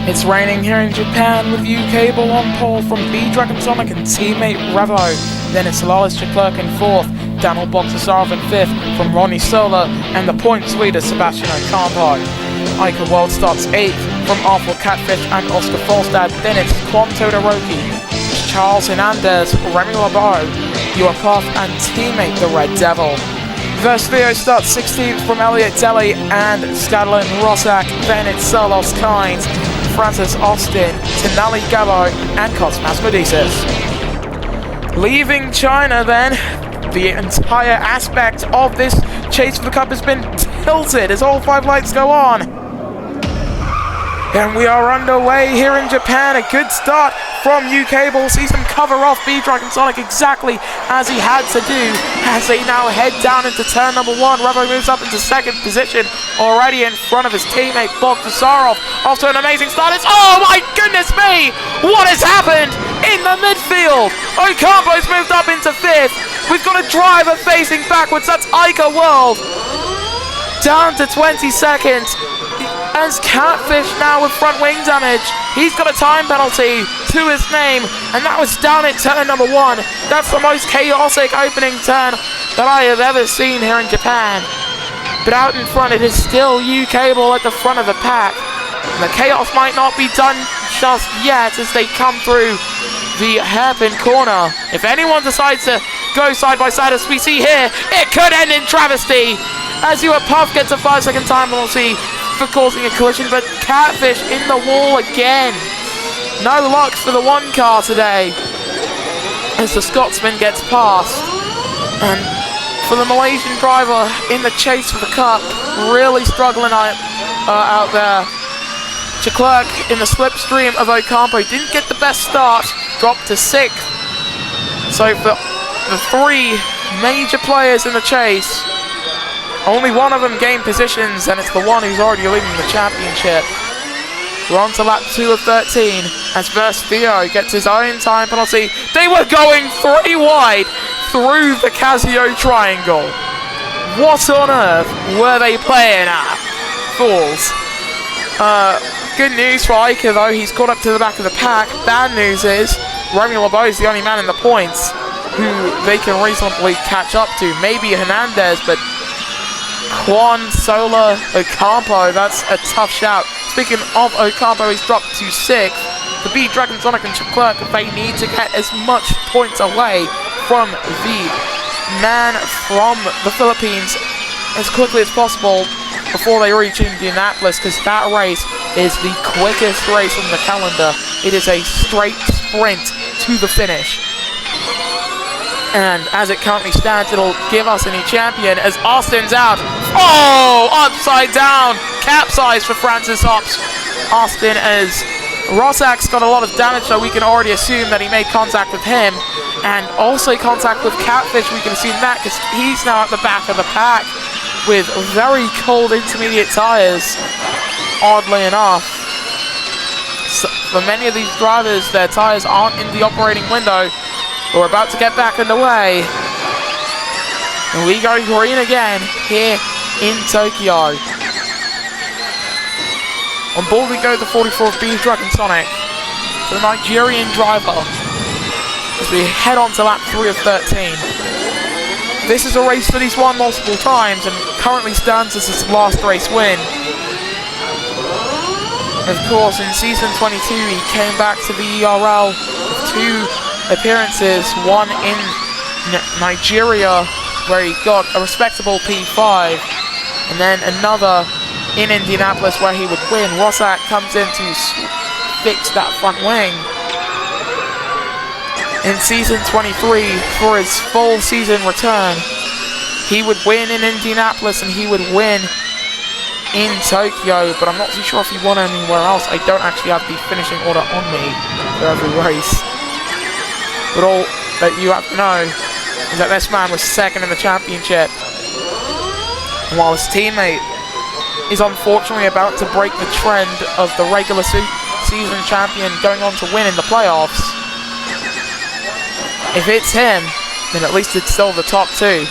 It's raining here in Japan with UK Ball on pole from B-Dragon Sonic and teammate Revo. Then it's Lawless Chiclerc in 4th, Daniel Bogdasarov in 5th from Ronnie Sola, and the points leader Sebastian Ocampo. Ica World starts 8th from Arthur Catfish and Oscar Falstad. Then it's Kwon Todoroki, Charles Hernandez, Remy Lebeau, Yuakov and teammate the Red Devil. Versfio starts 16th from Elliot Deli and Stadlin Rossack. Then it's Solos Kynes, Francis Austin, Tenali Gabo and Cosmas Medicis. Leaving China then, the entire aspect of this chase for the cup has been tilted as all 5 lights go on. And we are underway here in Japan. A good start from UK Ball. Sees them cover off B-Dragon Sonic exactly as he had to do as they now head down into turn number 1. Revo moves up into 2nd position already in front of his teammate Bogdasarov. After an amazing start, it's, oh my goodness me! What has happened in the midfield? Ocampo's moved up into 5th. We've got a driver facing backwards. That's Ica World. Down to 22nd. As Catfish now with front wing damage. He's got a time penalty to his name, and that was down at turn number 1. That's the most chaotic opening turn that I have ever seen here in Japan. But out in front it is still UK Ball at the front of the pack. And the chaos might not be done just yet as they come through the hairpin corner. If anyone decides to go side by side as we see here, it could end in travesty. As Puff gets a 5-second time penalty for causing a collision, but Catfish in the wall again. No luck for the 1 car today as the Scotsman gets past. And for the Malaysian driver in the chase for the cup, really struggling out there. Chiclerc in the slipstream of Ocampo didn't get the best start, dropped to 6th. So for the 3 major players in the chase, only one of them gained positions, and it's the one who's already leading the championship. We're on to lap 2 of 13 as Versfio gets his own time penalty. They were going 3 wide through the Casio triangle. What on earth were they playing at? Fools. Good news for Ica though, he's caught up to the back of the pack. Bad news is Remy Lebeau is the only man in the points who they can reasonably catch up to. Maybe Hernandez, but Kwon, Sola, Ocampo, that's a tough shout. Speaking of Ocampo, he's dropped to 6th. The B-Dragon Sonic and Chiclerc, they need to get as much points away from the man from the Philippines as quickly as possible before they reach Indianapolis, because that race is the quickest race on the calendar. It is a straight sprint to the finish. And as it currently stands, it'll give us a new champion as Austin's out. Oh, upside down. Capsize for Francis Austin as Rossack's got a lot of damage, so we can already assume that he made contact with him. And also contact with Catfish, we can assume that because he's now at the back of the pack with very cold intermediate tyres, oddly enough. So for many of these drivers, their tyres aren't in the operating window. We're about to get back underway. And we go green again here in Tokyo. On board we go, the 44th B-Dragon Sonic, the Nigerian driver, as we head on to lap 3 of 13. This is a race that he's won multiple times and currently stands as his last race win. Of course, in season 22 he came back to the ERL with 2 appearances, one in Nigeria where he got a respectable P5, and then another in Indianapolis where he would win. Rossack comes in to fix that front wing. In season 23, for his full season return, he would win in Indianapolis and he would win in Tokyo, but I'm not too sure if he won anywhere else. I don't actually have the finishing order on me for every race. But all that you have to know is that this man was 2nd in the championship. And while his teammate is unfortunately about to break the trend of the regular season champion going on to win in the playoffs, if it's him, then at least it's still the top 2.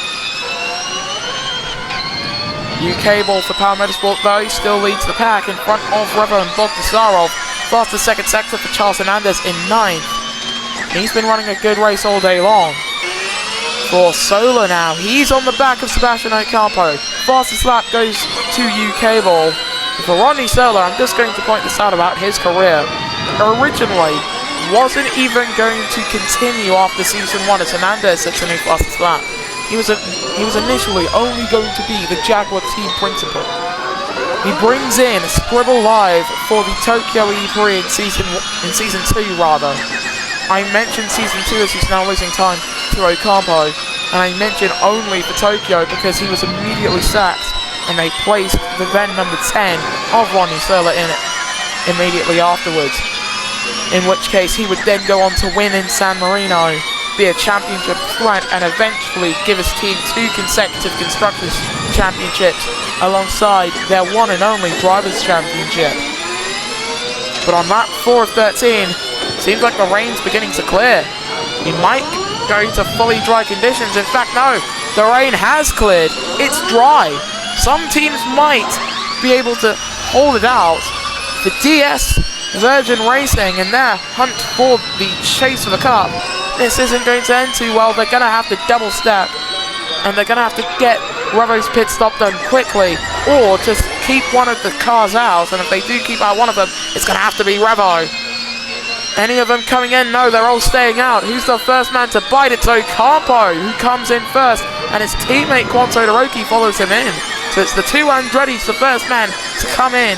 UK Ball for Power Motorsport though still leads the pack in front of Revo and Bogdasarov. Fastest second sector for Charles Hernandez in 9th. He's been running a good race all day long. For Solar now, he's on the back of Sebastian Ocampo. Fastest lap goes to UK Ball. For Rodney Solar, I'm just going to point this out about his career. Originally, wasn't even going to continue after season 1 as Hernandez sets a new fastest lap. He was initially only going to be the Jaguar team principal. He brings in Scribble Live for the Tokyo E3 in season 2 rather. I mentioned season 2 as he's now losing time to Ocampo, and I mentioned only for Tokyo because he was immediately sacked and they placed the then number 10 of Ronnie Solar in it immediately afterwards. In which case he would then go on to win in San Marino, be a championship threat, and eventually give his team 2 consecutive Constructors' Championships alongside their one and only Drivers' Championship. But on lap 4 of 13, seems like the rain's beginning to clear. He might go to fully dry conditions. In fact, no, the rain has cleared. It's dry. Some teams might be able to hold it out. The DS Virgin Racing in their hunt for the chase for the cup, this isn't going to end too well. They're going to have to double step, and they're going to have to get Revo's pit stop done quickly, or just keep one of the cars out. And if they do keep out one of them, it's going to have to be Revo. Any of them coming in? No, they're all staying out. Who's the first man to bite? It's Ocampo who comes in first, and his teammate Quan Todoroki follows him in. So it's the two Andretti's the first man to come in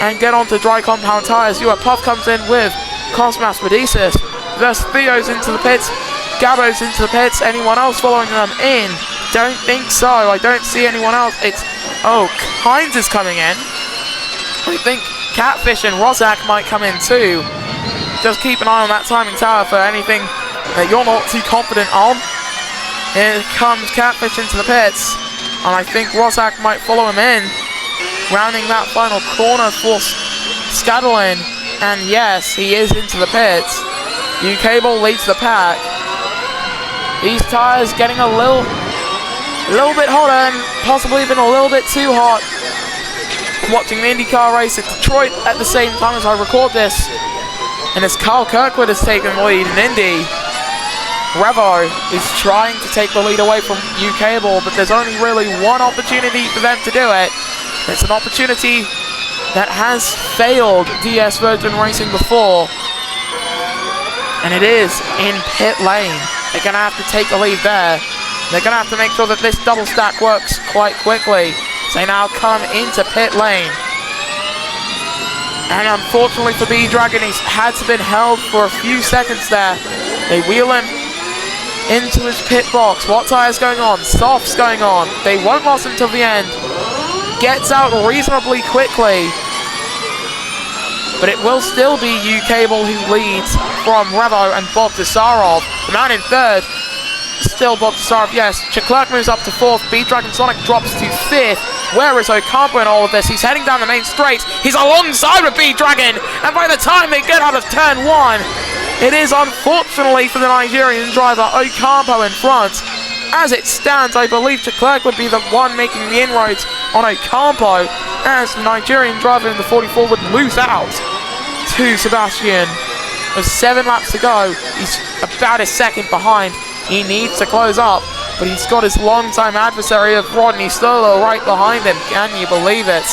and get onto dry compound tyres. Puff comes in with Cosmas Medicis. Thus Theo's into the pits, Gabo's into the pits. Anyone else following them in? Don't think so. I don't see anyone else. Hines is coming in. I think Catfish and Rozak might come in too. Just keep an eye on that timing tower for anything that you're not too confident on. Here comes Catfish into the pits, and I think Rozak might follow him in, rounding that final corner for Scadolin. And yes, he is into the pits. UK Ball leads the pack. These tyres getting a little bit hotter, and possibly even a little bit too hot. I'm watching the IndyCar race at Detroit at the same time as I record this. And as Carl Kirkwood has taken the lead in Indy, Revo is trying to take the lead away from UK Ball, but there's only really one opportunity for them to do it. It's an opportunity that has failed DS Virgin Racing before, and it is in pit lane. They're going to have to take the lead there. They're going to have to make sure that this double stack works quite quickly. So they now come into pit lane. And unfortunately for B-Dragon, he's had to been held for a few seconds there. They wheel him into his pit box. What tire's going on? Soft's going on. They won't last until the end. Gets out reasonably quickly. But it will still be UK Ball who leads from Revo and Bob Tsarov. The man in third, still Bob Tsarov, yes. Checlerc moves up to 4th. B-Dragon Sonic drops to 5th. Where is Ocampo in all of this? He's heading down the main straight. He's alongside with B-Dragon. And by the time they get out of turn 1, it is unfortunately for the Nigerian driver Ocampo in front. As it stands, I believe Checlerc would be the one making the inroads on Ocampo, as the Nigerian driver in the 44 would lose out to Sebastian. With 7 laps to go, he's about a second behind. He needs to close up, but he's got his longtime adversary of Rodney Solo right behind him. Can you believe it?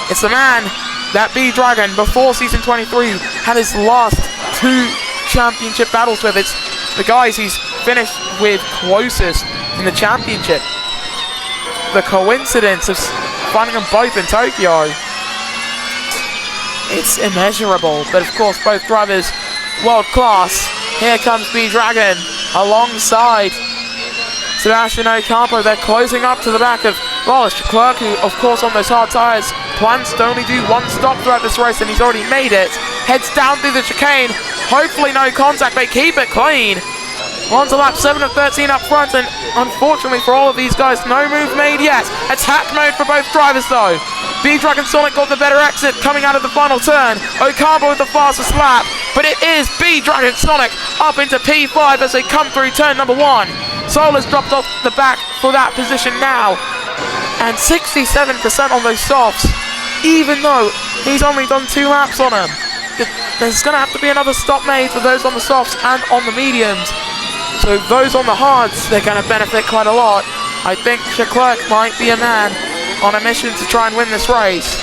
It's the man that B-Dragon, before season 23, had his last 2 championship battles with. It's the guys he's finished with closest in the championship. The coincidence of finding them both in Tokyo, it's immeasurable. But of course, both drivers world class. Here comes B-Dragon alongside Sebastian Ocampo. They're closing up to the back of Checlerc, who of course on those hard tyres plans to only do 1 stop throughout this race, and he's already made it. Heads down through the chicane. Hopefully no contact. They keep it clean. On to lap 7 of 13 up front, and unfortunately for all of these guys, no move made yet. Attack mode for both drivers though. B-Dragon Sonic got the better exit coming out of the final turn. Ocampo with the fastest lap, but it is B-Dragon Sonic up into P5 as they come through turn number 1. Solar's dropped off the back for that position now, and 67% on those softs, even though he's only done 2 laps on them. that there's going to have to be another stop made for those on the softs and on the mediums. So those on the hards, they're going to benefit quite a lot. I think Leclerc might be a man on a mission to try and win this race.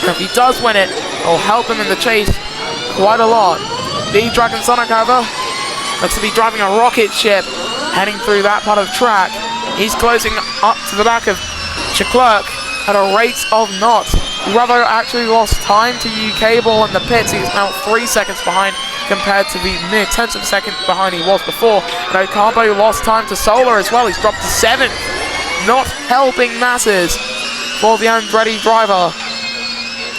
And if he does win it, it'll help him in the chase quite a lot. The Dragon Sonic, however, looks to be driving a rocket ship heading through that part of the track. He's closing up to the back of Leclerc at a rate of knots. Revo actually lost time to U-Cable in the pits. He's now 3 seconds behind compared to the mere tenths of a second behind he was before. And Ocampo lost time to Solar as well. He's dropped to 7th. Not helping masses for the Andretti driver.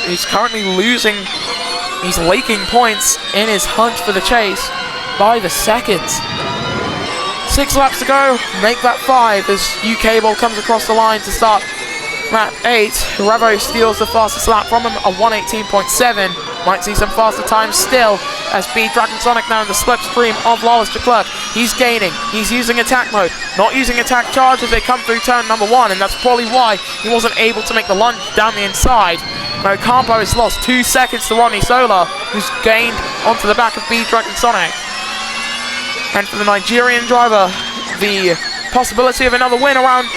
He's currently losing. He's leaking points in his hunt for the chase by the seconds. 6 laps to go. Make that 5 as U-Cable comes across the line to start lap 8. Revo steals the fastest lap from him, a 1:18.7. Might see some faster times still as B Dragon Sonic now in the slipstream of Lawless Leclerc. He's gaining. He's using attack mode. Not using attack charge as they come through turn number 1, and that's probably why he wasn't able to make the lunge down the inside. Ocampo has lost 2 seconds to Ronnie Solar, who's gained onto the back of B Dragon Sonic. And for the Nigerian driver, the possibility of another win around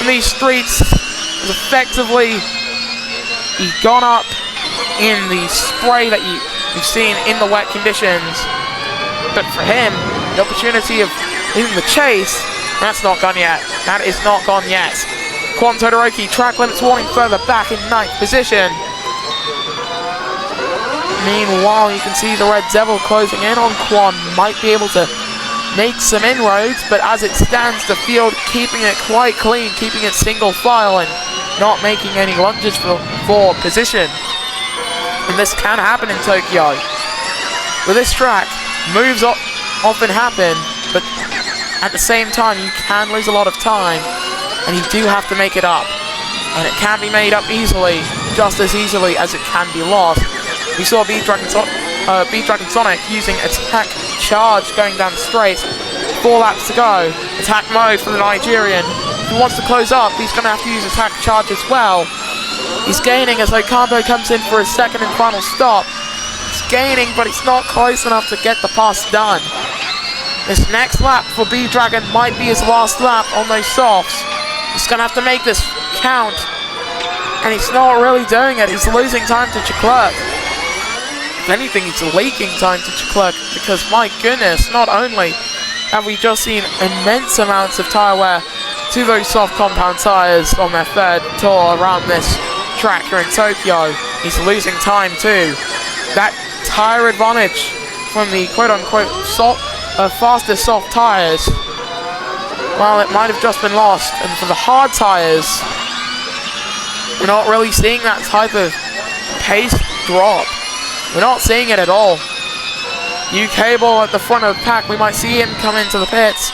these streets is effectively gone up in the spray that you've seen in the wet conditions. But for him, the opportunity of leading the chase, that's not gone yet. That is not gone yet. Quan Todoroki, track limits warning further back in 9th position. Meanwhile, you can see the Red Devil closing in on Quan. Might be able to make some inroads, but as it stands, the field keeping it quite clean, keeping it single file and not making any lunges for position. And this can happen in Tokyo. With this track, moves often happen, but at the same time, you can lose a lot of time, and you do have to make it up. And it can be made up easily, just as easily as it can be lost. We saw B Dragon Sonic using attack charge going down the straight. 4 laps to go. Attack mode for the Nigerian. If he wants to close up, he's going to have to use attack charge as well. He's gaining as Ocampo comes in for his second and final stop. He's gaining, but it's not close enough to get the pass done. This next lap for B Dragon might be his last lap on those softs. He's going to have to make this count, and he's not really doing it. He's losing time to Leclerc. If anything, he's leaking time to Leclerc because, my goodness, not only have we just seen immense amounts of tyre wear to those soft compound tyres on their 3rd tour around this track here in Tokyo, he's losing time too. That tyre advantage from the quote-unquote faster soft tyres, well, it might have just been lost. And for the hard tyres, we're not really seeing that type of pace drop. We're not seeing it at all. U-Cable at the front of the pack, we might see him come into the pits.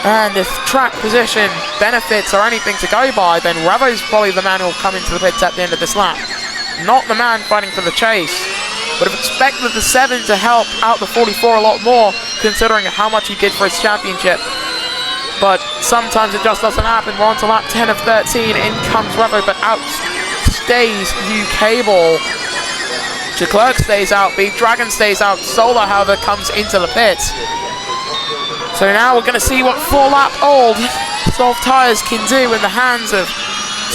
And if track position benefits are anything to go by, then Revo's probably the man who will come into the pits at the end of this lap. Not the man fighting for the chase. Would have expected the 7 to help out the 44 a lot more, considering how much he did for his championship. But sometimes it just doesn't happen. We're on to lap 10 of 13. In comes Revo, but out stays U-Cable. Leclerc stays out. B Dragon stays out. Solar, however, comes into the pits. So now we're going to see what 4-lap-old soft tyres can do in the hands of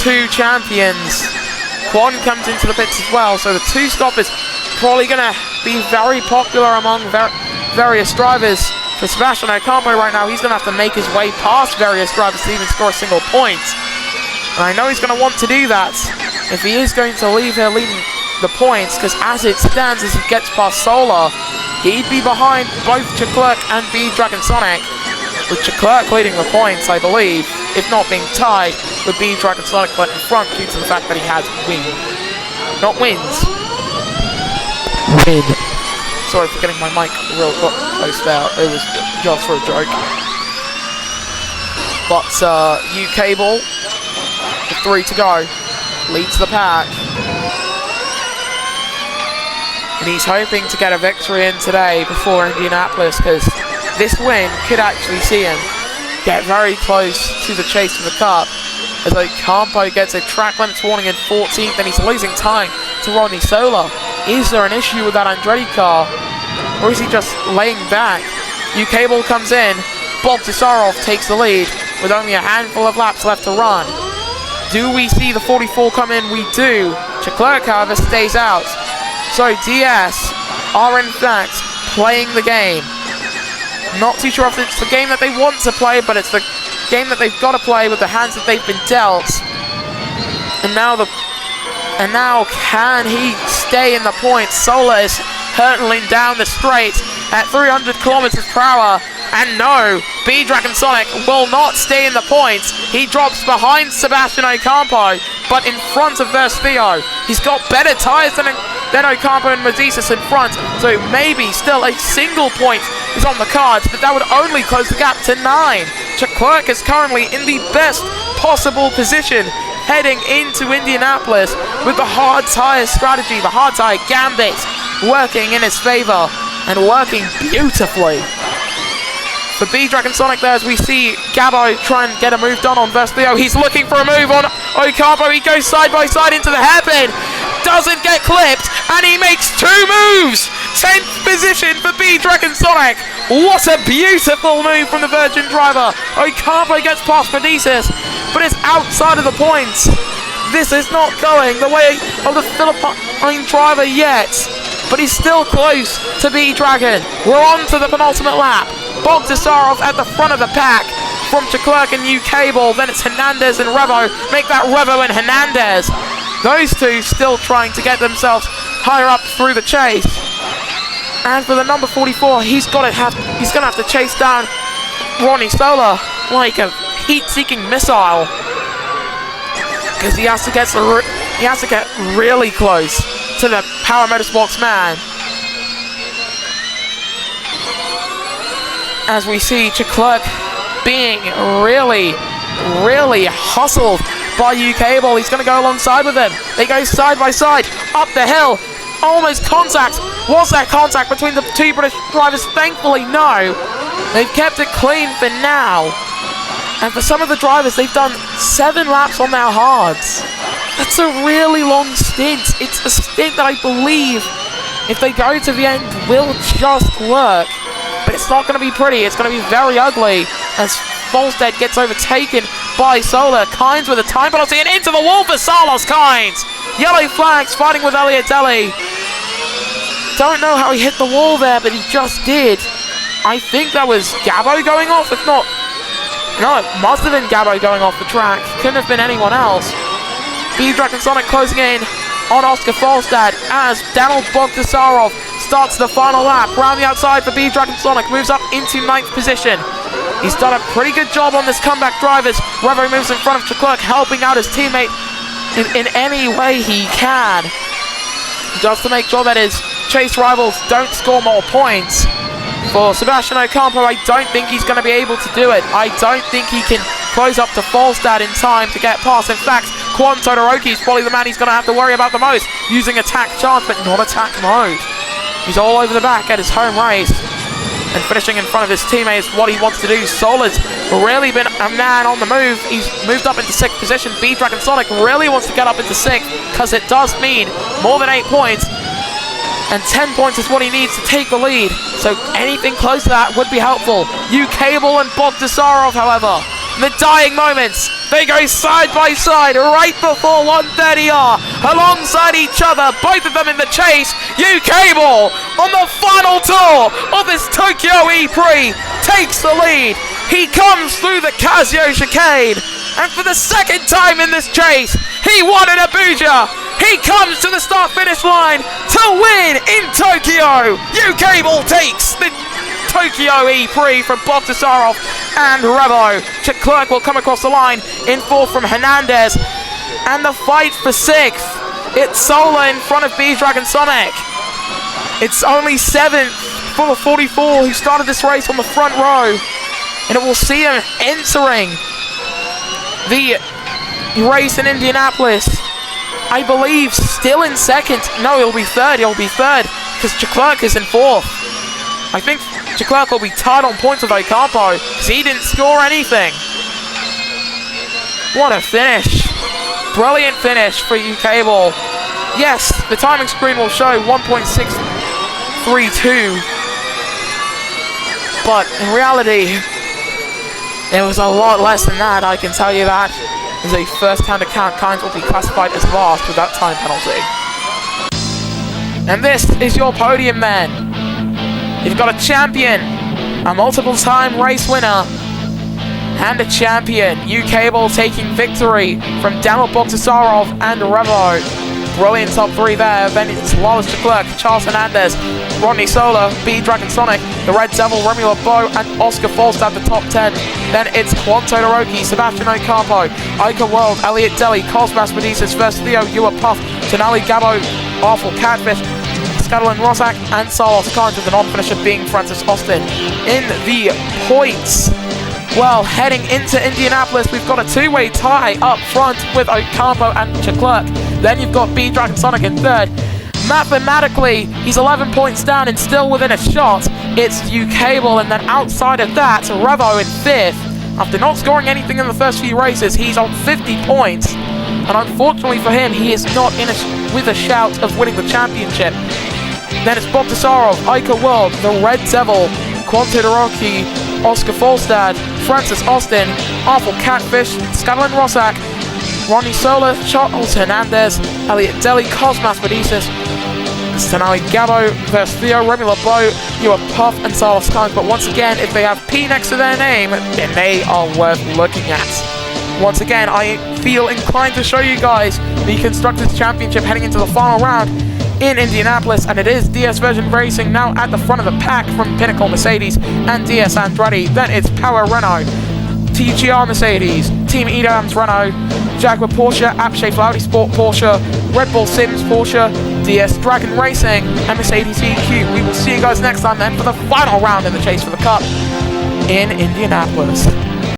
2 champions. Quan comes into the pits as well, so the 2-stop is probably going to be very popular among various drivers. For Sebastian Ocampo right now, he's going to have to make his way past various drivers to even score a single point. And I know he's going to want to do that if he is going to leave here leading the points, because as it stands, as he gets past Solar, he'd be behind both Leclerc and B Dragon Sonic, with Leclerc leading the points, I believe, if not being tied with B Dragon Sonic, but in front due to the fact that he has not wins. Win. Sorry for getting my mic real close there, it was just for a joke. But U-Cable, with 3 to go, leads the pack. And he's hoping to get a victory in today before Indianapolis, because this win could actually see him get very close to the chase for the cup, as Ocampo gets a track limits warning in 14th, and he's losing time to Ronnie Solar. Is there an issue with that Andretti car? Or is he just laying back? UK Ball comes in. Bogdasarov takes the lead with only a handful of laps left to run. Do we see the 44 come in? We do. Leclerc, however, stays out. So DS are in fact playing the game. Not too sure if it's the game that they want to play, but it's the game that they've got to play with the hands that they've been dealt. And now can he stay in the points? Sola is hurtling down the straight at 300 kilometers per hour. And no, B-Dragon Sonic will not stay in the points. He drops behind Sebastian Ocampo, but in front of Verstio. He's got better tyres than Ocampo and Medeiros in front, so maybe still a single point is on the cards, but that would only close the gap to 9. Leclerc is currently in the best possible position heading into Indianapolis with the hard tyre strategy, the hard tyre gambit working in his favour and working beautifully. For B-Dragon Sonic there, as we see Gabo try and get a move done on Verstio. He's looking for a move on Ocampo. He goes side by side into the hairpin. Doesn't get clipped, and he makes 2 moves. 10th position for B-Dragon Sonic. What a beautiful move from the Virgin driver. Ocampo gets past Medeiros, but it's outside of the points. This is not going the way of the Philippine driver yet, but he's still close to B-Dragon. We're on to the penultimate lap. Bogdasarov at the front of the pack from Leclerc and UK Ball. Then it's Hernandez and Revo. Make that Revo and Hernandez. Those two still trying to get themselves higher up through the chase. And for the number 44, he's going to have to chase down Ronnie Sola like a heat-seeking missile, because he has to get really close to the Power Motorsports man. As we see Leclerc being really hustled by UK Ball. He's going to go alongside with him. They go side by side up the hill. Almost contact. Was there contact between the two British drivers? Thankfully, no. They've kept it clean for now. And for some of the drivers, they've done 7 laps on their hards. That's a really long stint. It's a stint that I believe, if they go to the end, will just work. But it's not going to be pretty. It's going to be very ugly as Volstead gets overtaken by Sola. Kynes with a time penalty and into the wall for Carlos Kynes. Yellow flags fighting with Elliott-Ellie. Don't know how he hit the wall there, but he just did. I think that was Gabo going off. If not, no, it must have been Gabo going off the track. Couldn't have been anyone else. B-Dragon Sonic closing in on Oscar Volstead as Daniel Bogdasarov starts the final lap. Round the outside for B-Dragon Sonic, moves up into 9th position. He's done a pretty good job on this comeback drivers. Revo moves in front of Leclerc, helping out his teammate in any way he can, just to make sure that his chase rivals don't score more points. For Sebastian Ocampo, I don't think he's going to be able to do it. I don't think he can close up to Volstead in time to get past. In fact, Kwon Todoroki is probably the man he's going to have to worry about the most, using attack chance, but not attack mode. He's all over the back at his home race, and finishing in front of his teammates what he wants to do. Sola's really been a man on the move. He's moved up into 6th position. B-Dragon Sonic really wants to get up into 6th, because it does mean more than 8 points. And 10 points is what he needs to take the lead. So anything close to that would be helpful. UK Ball and Bogdasarov, however, in the dying moments, they go side by side right before 130R, alongside each other, both of them in the chase. UK Ball on the final tour of this Tokyo E-Prix takes the lead. He comes through the Casio chicane, and for the 2nd time in this chase, he won in Abuja. He comes to the start-finish line to win in Tokyo. UK Ball takes the Tokyo E-Prix from Bogdasarov and Revo. Leclerc will come across the line in 4th from Hernandez. And the fight for 6th. It's Sola in front of B-Dragon Sonic. It's only 7th for the 44 who started this race on the front row. And it will see him entering the race in Indianapolis, I believe, still in 2nd. No, he'll be 3rd. He'll be 3rd because Leclerc is in 4th. I think Leclerc will be tied on points with Ocampo because he didn't score anything. What a finish. Brilliant finish for UK Ball. Yes, the timing screen will show 1.632, but in reality, it was a lot less than that, I can tell you that. As a first-hand account, Kynes will be classified as last with that time penalty. And this is your podium then. You've got a champion, a multiple-time race winner, and a champion. U-Cable taking victory from Daniel Bogdasarov and Revo. Brilliant top three there. Then it's Lawless Leclerc, Charles Hernandez, Rodney Sola, B Dragon Sonic, the Red Devil, Remy LeBeau, and Oscar Falstad, the top 10. Then it's Juan Todoroki, Sebastian Ocampo, Ica World, Elliot Deli, Cosmas Medicis, First Theo, Ewa Puff, Tonali Gabo, Awful Catfish, Scuttlin Rossack, and Salos Kynes, with the non-finisher being Francis Austin. In the points, well, heading into Indianapolis, we've got a two-way tie up front with Ocampo and Leclerc. Then you've got B Dragon Sonic in third. Mathematically, he's 11 points down and still within a shot. It's U-Cable, and then outside of that, Revo in fifth. After not scoring anything in the first few races, he's on 50 points. And unfortunately for him, he is not with a shout of winning the championship. Then it's Bogdasarov, Ica World, the Red Devil, Juan Todoroki, Oscar Falstad, Francis Austin, Awful Catfish, Scuttlin Rossack, Ronnie Sola, Charles Hernandez, Elliot Deli, Cosmas Medicis, Tonali Gabo, First Theo, Remy LeBeau, Ewa Puff, and Salos Kynes. But once again, if they have P next to their name, then they are worth looking at. Once again, I feel inclined to show you guys the Constructors' Championship heading into the final round in Indianapolis, and it is DS Version Racing now at the front of the pack from Pinnacle Mercedes and DS Andretti. Then it's Power Renault, TGR Mercedes, Team Edams Renault, Jaguar Porsche, Apshafe Audi Sport Porsche, Red Bull Sims Porsche, DS Dragon Racing, and Mercedes EQ. We will see you guys next time then for the final round in the chase for the Cup in Indianapolis.